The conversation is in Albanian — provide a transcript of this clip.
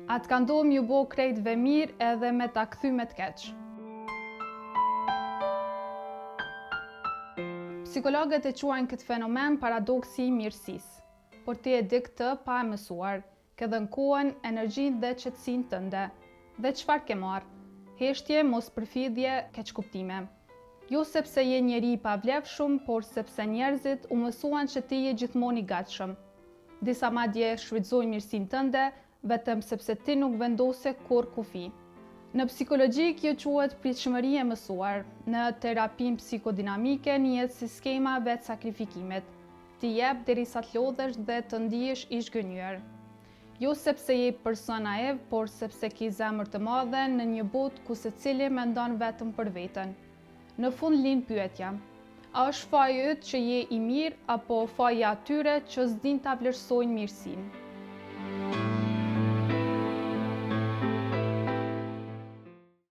Atë ka ndohë m'ju bo krejtve mirë edhe me ta kthy me t'keq. Psikologët e quajnë këtë fenomen paradoksi i mirësisë, por ti e di këtë pa e mësuar, ke dhënë kohën, energjinë dhe qetësinë tënde. Dhe çfarë ke marrë? Heshtje, mospërfillje, keqkuptime. Jo sepse je njeri i pavlefshëm, por sepse njerëzit u mësuan që ti je gjithmonë i gatshëm. Disa madje shfrytëzojnë mirësinë tënde vetëm sepse ti nuk vendose kur kufi. Në psikologji kjo quhet pritshmëri e mësuar. Në terapinë psikodinamike njihet si skema e vetë sakrifikimit. Ti jep derisa të lodhesh dhe të ndihesh i zhgënjur. Jo sepse je person naiv, por sepse ke zemër të madhe në një botë ku secili mendon vetëm për veten. Në fund lind pyetja: a është faji yt që je i mirë apo faji atyre që s'din ta vlerësojnë mirësinë?